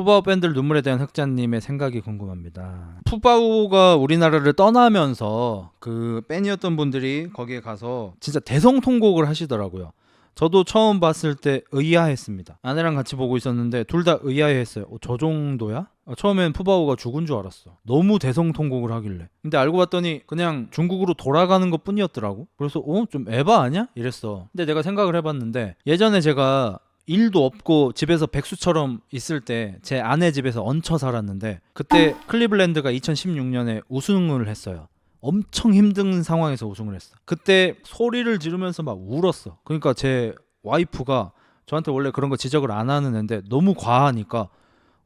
푸바오 밴들 눈물에 대한 흑자님의 생각이 궁금합니다. 푸바오가 우리나라를 떠나면서 그 팬이었던 분들이 거기에 가서 진짜 대성통곡을 하시더라고요. 저도 처음 봤을 때 의아했습니다. 아내랑 같이 보고 있었는데 둘 다 의아해했어요. 저 정도야? 처음엔 푸바오가 죽은 줄 알았어. 너무 대성통곡을 하길래. 근데 알고 봤더니 그냥 중국으로 돌아가는 것 뿐이었더라고. 그래서 좀 에바 아니야? 이랬어. 근데 내가 생각을 해봤는데 예전에 제가 일도 없고 집에서 백수처럼 있을 때 제 아내 집에서 얹혀 살았는데 그때 클리블랜드가 2016년에 우승을 했어요. 엄청 힘든 상황에서 우승을 했어. 그때 소리를 지르면서 막 울었어. 그러니까 제 와이프가 저한테 원래 그런 거 지적을 안 하는 애인데 너무 과하니까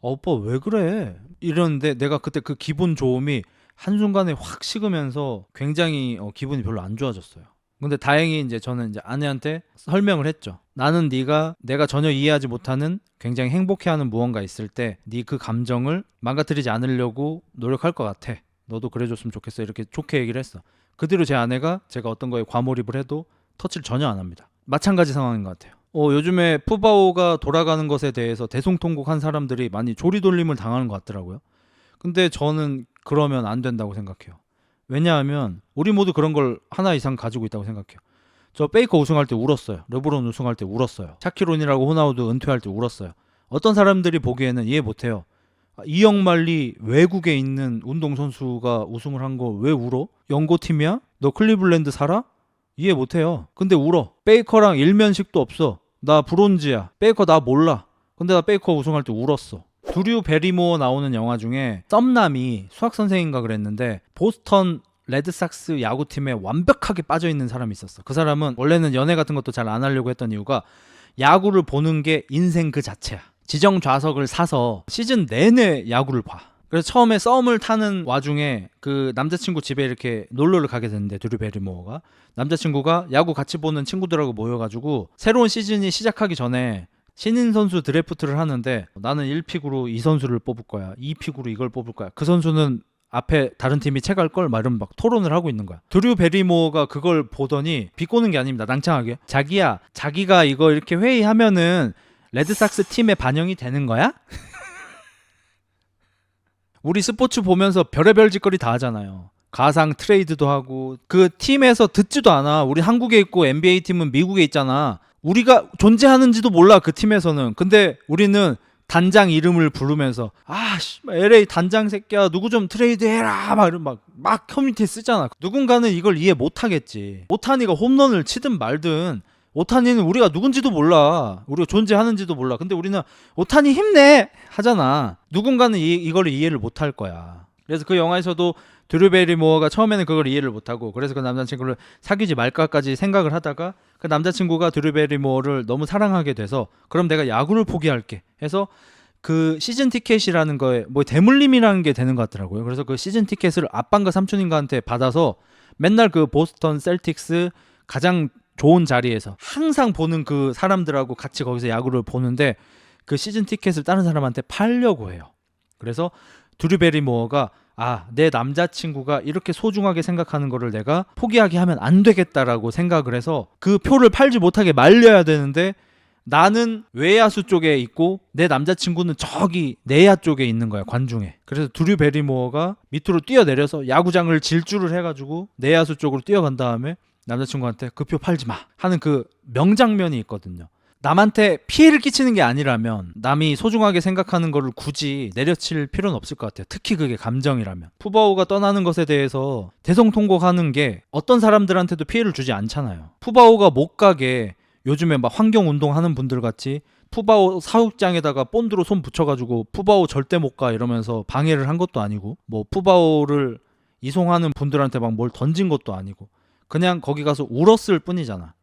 오빠 왜 그래? 이러는데 내가 그때 그 기분 좋음이 한순간에 확 식으면서 굉장히 기분이 별로 안 좋아졌어요. 근데 다행히 이제 저는 이제 아내한테 설명을 했죠. 나는 네가 내가 전혀 이해하지 못하는 굉장히 행복해하는 무언가 있을 때 네 그 감정을 망가뜨리지 않으려고 노력할 것 같아. 너도 그래줬으면 좋겠어. 이렇게 좋게 얘기를 했어. 그 뒤로 제 아내가 제가 어떤 거에 과몰입을 해도 터치를 전혀 안 합니다. 마찬가지 상황인 것 같아요. 요즘에 푸바오가 돌아가는 것에 대해서 대성통곡한 사람들이 많이 조리돌림을 당하는 것 같더라고요. 근데 저는 그러면 안 된다고 생각해요. 왜냐하면 우리 모두 그런 걸 하나 이상 가지고 있다고 생각해요. 저 페이커 우승할 때 울었어요. 르브론 우승할 때 울었어요. 샤키론이라고 호나우두 은퇴할 때 울었어요. 어떤 사람들이 보기에는 이해 못해요. 이영말리 외국에 있는 운동선수가 우승을 한 거 왜 울어? 연고팀이야? 너 클리블랜드 살아? 이해 못해요. 근데 울어. 페이커랑 일면식도 없어. 나 브론즈야. 페이커 나 몰라. 근데 나 페이커 우승할 때 울었어. 드류 베리모어 나오는 영화 중에 썸남이 수학선생인가 그랬는데 보스턴 레드삭스 야구팀에 완벽하게 빠져있는 사람이 있었어. 그 사람은 원래는 연애 같은 것도 잘 안 하려고 했던 이유가 야구를 보는 게 인생 그 자체야. 지정 좌석을 사서 시즌 내내 야구를 봐. 그래서 처음에 썸을 타는 와중에 그 남자친구 집에 이렇게 놀러를 가게 됐는데 드류 베리모어가 남자친구가 야구 같이 보는 친구들하고 모여가지고 새로운 시즌이 시작하기 전에 신인 선수 드래프트를 하는데 나는 1픽으로 이 선수를 뽑을 거야. 2픽으로 이걸 뽑을 거야. 그 선수는 앞에 다른 팀이 채갈 걸 막 이런 막 토론을 하고 있는 거야. 드류 베리모어가 그걸 보더니 비꼬는 게 아닙니다. 낭창하게. 자기야, 자기가 이거 이렇게 회의하면은 레드삭스 팀에 반영이 되는 거야? 우리 스포츠 보면서 별의별 짓거리 다 하잖아요. 가상 트레이드도 하고 그 팀에서 듣지도 않아. 우리 한국에 있고 NBA 팀은 미국에 있잖아. 우리가 존재하는지도 몰라 그 팀에서는. 근데 우리는 단장 이름을 부르면서 LA 단장 새끼야 누구 좀 트레이드해라 막 커뮤니티에 쓰잖아. 누군가는 이걸 이해 못하겠지. 오타니가 홈런을 치든 말든 오타니는 우리가 누군지도 몰라. 우리가 존재하는지도 몰라. 근데 우리는 오타니 힘내 하잖아. 누군가는 이걸 이해를 못할 거야. 그래서 그 영화에서도 드류 베리모어가 처음에는 그걸 이해를 못하고 그래서 그 남자친구를 사귀지 말까까지 생각을 하다가 그 남자친구가 드류 베리모어를 너무 사랑하게 돼서 그럼 내가 야구를 포기할게 해서 그 시즌 티켓이라는 거에 뭐 대물림이라는 게 되는 것 같더라고요. 그래서 그 시즌 티켓을 아빠인가 삼촌인가한테 받아서 맨날 그 보스턴 셀틱스 가장 좋은 자리에서 항상 보는 그 사람들하고 같이 거기서 야구를 보는데 그 시즌 티켓을 다른 사람한테 팔려고 해요. 그래서 드류 베리모어가 내 남자친구가 이렇게 소중하게 생각하는 거를 내가 포기하게 하면 안 되겠다라고 생각을 해서 그 표를 팔지 못하게 말려야 되는데 나는 외야수 쪽에 있고 내 남자친구는 저기 내야 쪽에 있는 거야, 관중에. 그래서 드류 베리모어가 밑으로 뛰어내려서 야구장을 질주를 해가지고 내야수 쪽으로 뛰어간 다음에 남자친구한테 그 표 팔지 마 하는 그 명장면이 있거든요. 남한테 피해를 끼치는 게 아니라면 남이 소중하게 생각하는 거를 굳이 내려칠 필요는 없을 것 같아요. 특히 그게 감정이라면. 푸바오가 떠나는 것에 대해서 대성통곡하는 게 어떤 사람들한테도 피해를 주지 않잖아요. 푸바오가 못 가게 요즘에 막 환경운동 하는 분들 같이 푸바오 사육장에다가 본드로 손 붙여가지고 푸바오 절대 못 가 이러면서 방해를 한 것도 아니고 뭐 푸바오를 이송하는 분들한테 막 뭘 던진 것도 아니고 그냥 거기 가서 울었을 뿐이잖아.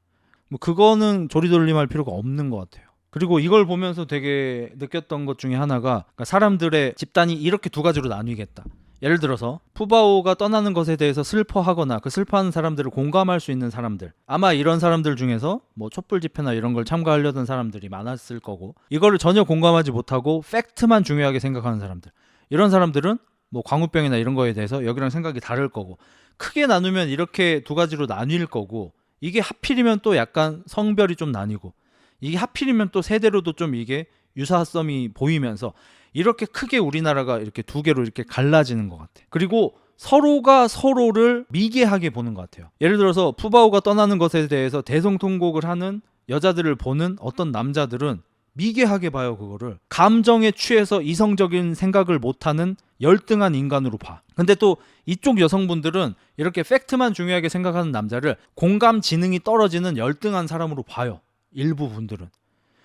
뭐 그거는 조리돌림할 필요가 없는 것 같아요. 그리고 이걸 보면서 되게 느꼈던 것 중에 하나가 그러니까 사람들의 집단이 이렇게 두 가지로 나뉘겠다. 예를 들어서 푸바오가 떠나는 것에 대해서 슬퍼하거나 그 슬퍼하는 사람들을 공감할 수 있는 사람들, 아마 이런 사람들 중에서 뭐 촛불 집회나 이런 걸 참가하려던 사람들이 많았을 거고 이거를 전혀 공감하지 못하고 팩트만 중요하게 생각하는 사람들, 이런 사람들은 뭐 광우병이나 이런 거에 대해서 여기랑 생각이 다를 거고 크게 나누면 이렇게 두 가지로 나뉠 거고 이게 하필이면 또 약간 성별이 좀 나뉘고 이게 하필이면 또 세대로도 좀 이게 유사성이 보이면서 이렇게 크게 우리나라가 이렇게 두 개로 이렇게 갈라지는 것 같아. 그리고 서로가 서로를 미개하게 보는 것 같아요. 예를 들어서 푸바오가 떠나는 것에 대해서 대성통곡을 하는 여자들을 보는 어떤 남자들은 미개하게 봐요. 그거를 감정에 취해서 이성적인 생각을 못하는 열등한 인간으로 봐. 근데 또 이쪽 여성분들은 이렇게 팩트만 중요하게 생각하는 남자를 공감 지능이 떨어지는 열등한 사람으로 봐요. 일부 분들은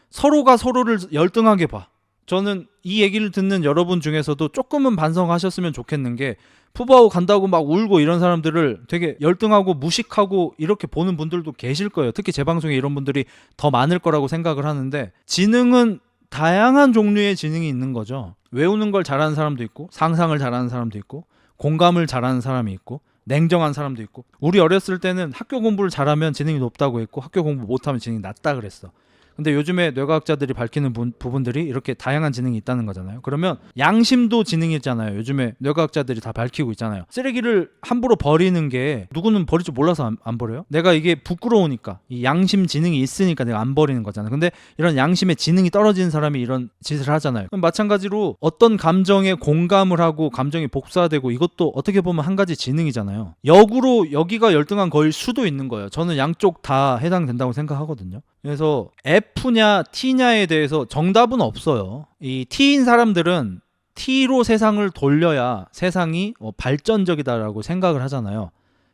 서로가 서로를 열등하게 봐. 저는 이 얘기를 듣는 여러분 중에서도 조금은 반성하셨으면 좋겠는 게, 푸바오 간다고 막 울고 이런 사람들을 되게 열등하고 무식하고 이렇게 보는 분들도 계실 거예요. 특히 제 방송에 이런 분들이 더 많을 거라고 생각을 하는데, 지능은 다양한 종류의 지능이 있는 거죠. 외우는 걸 잘하는 사람도 있고, 상상을 잘하는 사람도 있고, 공감을 잘하는 사람이 있고, 냉정한 사람도 있고. 우리 어렸을 때는 학교 공부를 잘하면 지능이 높다고 했고, 학교 공부 못하면 지능이 낮다 그랬어. 근데 요즘에 뇌과학자들이 밝히는 부분들이 이렇게 다양한 지능이 있다는 거잖아요. 그러면 양심도 지능이잖아요. 요즘에 뇌과학자들이 다 밝히고 있잖아요. 쓰레기를 함부로 버리는 게, 누구는 버릴 줄 몰라서 안 버려요? 내가 이게 부끄러우니까, 이 양심 지능이 있으니까 내가 안 버리는 거잖아요. 근데 이런 양심의 지능이 떨어지는 사람이 이런 짓을 하잖아요. 그럼 마찬가지로 어떤 감정에 공감을 하고 감정이 복사되고, 이것도 어떻게 보면 한 가지 지능이잖아요. 역으로 여기가 열등한 거일 수도 있는 거예요. 저는 양쪽 다 해당된다고 생각하거든요. 그래서 F냐 T냐에 대해서 정답은 없어요. 이 T인 사람들은 T로 세상을 돌려야 세상이 발전적이다라고 생각을 하잖아요.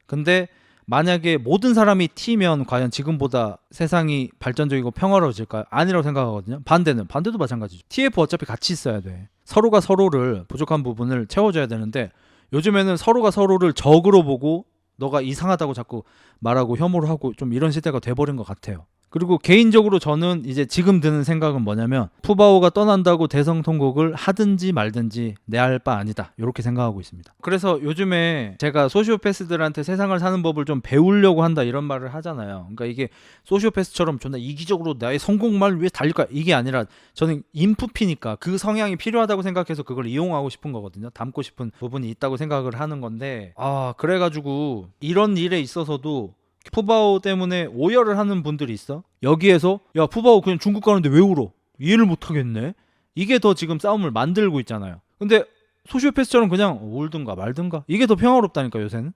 근데 만약에 모든 사람이 T면 과연 지금보다 세상이 발전적이고 평화로워질까요? 아니라고 생각하거든요. 반대도 마찬가지죠. TF 어차피 같이 있어야 돼. 서로가 서로를 부족한 부분을 채워줘야 되는데, 요즘에는 서로가 서로를 적으로 보고 너가 이상하다고 자꾸 말하고 혐오를 하고 좀 이런 시대가 돼버린 것 같아요. 그리고 개인적으로 저는 이제 지금 드는 생각은 뭐냐면, 푸바오가 떠난다고 대성통곡을 하든지 말든지 내 할 바 아니다, 이렇게 생각하고 있습니다. 그래서 요즘에 제가 소시오패스들한테 세상을 사는 법을 좀 배우려고 한다 이런 말을 하잖아요. 그러니까 이게 소시오패스처럼 존나 이기적으로 나의 성공만을 위해 달릴 거야, 이게 아니라, 저는 인프피니까 그 성향이 필요하다고 생각해서 그걸 이용하고 싶은 거거든요. 담고 싶은 부분이 있다고 생각을 하는 건데, 그래가지고 이런 일에 있어서도 푸바오 때문에 오열을 하는 분들이 있어. 여기에서 야, 푸바오 그냥 중국 가는데 왜 울어? 이해를 못하겠네. 이게 더 지금 싸움을 만들고 있잖아요. 근데 소시오패스처럼 그냥 울든가 말든가, 이게 더 평화롭다니까 요새는.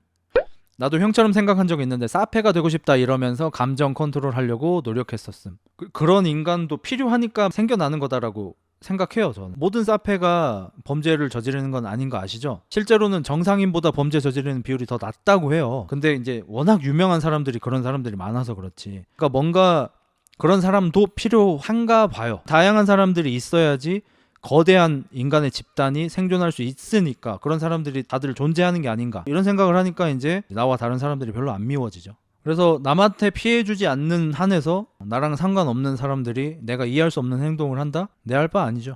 나도 형처럼 생각한 적이 있는데 사페가 되고 싶다 이러면서 감정 컨트롤 하려고 노력했었음. 그런 인간도 필요하니까 생겨나는 거다라고 생각해요. 저는 모든 사페가 범죄를 저지르는 건 아닌 거 아시죠? 실제로는 정상인보다 범죄 저지르는 비율이 더 낮다고 해요. 근데 이제 워낙 유명한 사람들이, 그런 사람들이 많아서 그렇지. 그러니까 뭔가 그런 사람도 필요한가 봐요. 다양한 사람들이 있어야지 거대한 인간의 집단이 생존할 수 있으니까 그런 사람들이 다들 존재하는 게 아닌가, 이런 생각을 하니까 이제 나와 다른 사람들이 별로 안 미워지죠. 그래서 남한테 피해주지 않는 한에서 나랑 상관없는 사람들이 내가 이해할 수 없는 행동을 한다? 내 할 바 아니죠.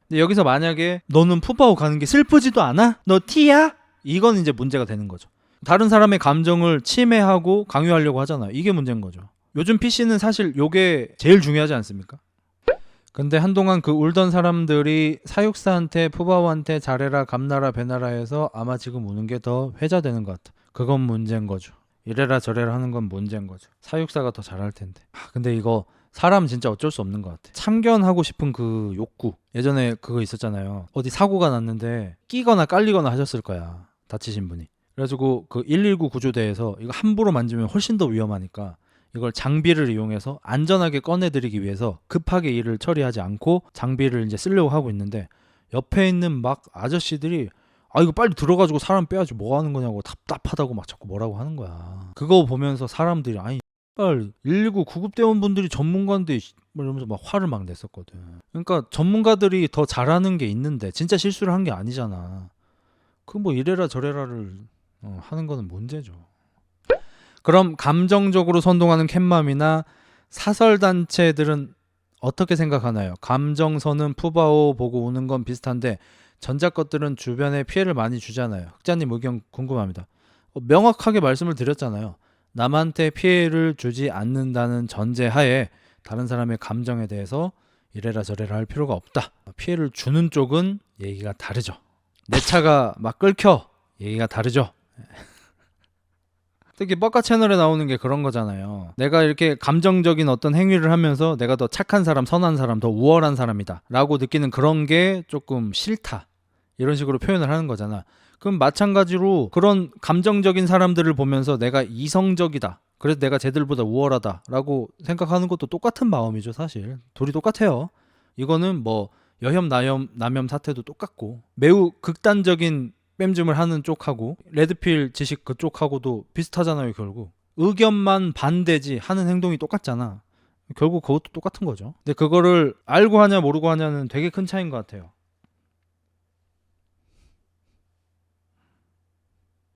근데 여기서 만약에 너는 푸바오 가는 게 슬프지도 않아? 너 T야? 이건 이제 문제가 되는 거죠. 다른 사람의 감정을 침해하고 강요하려고 하잖아요. 이게 문제인 거죠. 요즘 PC는 사실 이게 제일 중요하지 않습니까? 근데 한동안 그 울던 사람들이 사육사한테 푸바오한테 잘해라 감나라 배나라 해서 아마 지금 우는 게 더 회자되는 것 같아. 그건 문제인 거죠. 이래라 저래라 하는 건 문제인 거죠. 사육사가 더 잘할 텐데. 근데 이거 사람 진짜 어쩔 수 없는 것 같아. 참견하고 싶은 그 욕구. 예전에 그거 있었잖아요. 어디 사고가 났는데 끼거나 깔리거나 하셨을 거야, 다치신 분이. 그래가지고 그 119 구조대에서 이거 함부로 만지면 훨씬 더 위험하니까 이걸 장비를 이용해서 안전하게 꺼내드리기 위해서 급하게 일을 처리하지 않고 장비를 이제 쓰려고 하고 있는데, 옆에 있는 막 아저씨들이 이거 빨리 들어가지고 사람 빼야지 뭐 하는 거냐고 답답하다고 막 자꾸 뭐라고 하는 거야. 그거 보면서 사람들이 119 구급대원분들이 전문가인데 이러면서 막 화를 막 냈었거든. 그러니까 전문가들이 더 잘하는 게 있는데 진짜 실수를 한 게 아니잖아. 그 뭐 이래라 저래라를 하는 거는 문제죠. 그럼 감정적으로 선동하는 캣맘이나 사설단체들은 어떻게 생각하나요? 감정선은 푸바오 보고 우는 건 비슷한데 전자 것들은 주변에 피해를 많이 주잖아요. 흑자님 의견 궁금합니다. 명확하게 말씀을 드렸잖아요. 남한테 피해를 주지 않는다는 전제하에 다른 사람의 감정에 대해서 이래라 저래라 할 필요가 없다. 피해를 주는 쪽은 얘기가 다르죠. 내 차가 막 끓여, 얘기가 다르죠. 특히 뻑가 채널에 나오는 게 그런 거잖아요. 내가 이렇게 감정적인 어떤 행위를 하면서 내가 더 착한 사람, 선한 사람, 더 우월한 사람이다 라고 느끼는 그런 게 조금 싫다, 이런 식으로 표현을 하는 거잖아. 그럼 마찬가지로 그런 감정적인 사람들을 보면서 내가 이성적이다, 그래서 내가 쟤들보다 우월하다 라고 생각하는 것도 똑같은 마음이죠. 사실 둘이 똑같아요. 이거는 뭐 여혐 남혐 사태도 똑같고, 매우 극단적인 뺨즘을 하는 쪽하고 레드필 지식 그쪽하고도 비슷하잖아요. 결국 의견만 반대지 하는 행동이 똑같잖아. 결국 그것도 똑같은 거죠. 근데 그거를 알고 하냐 모르고 하냐는 되게 큰 차이인 것 같아요.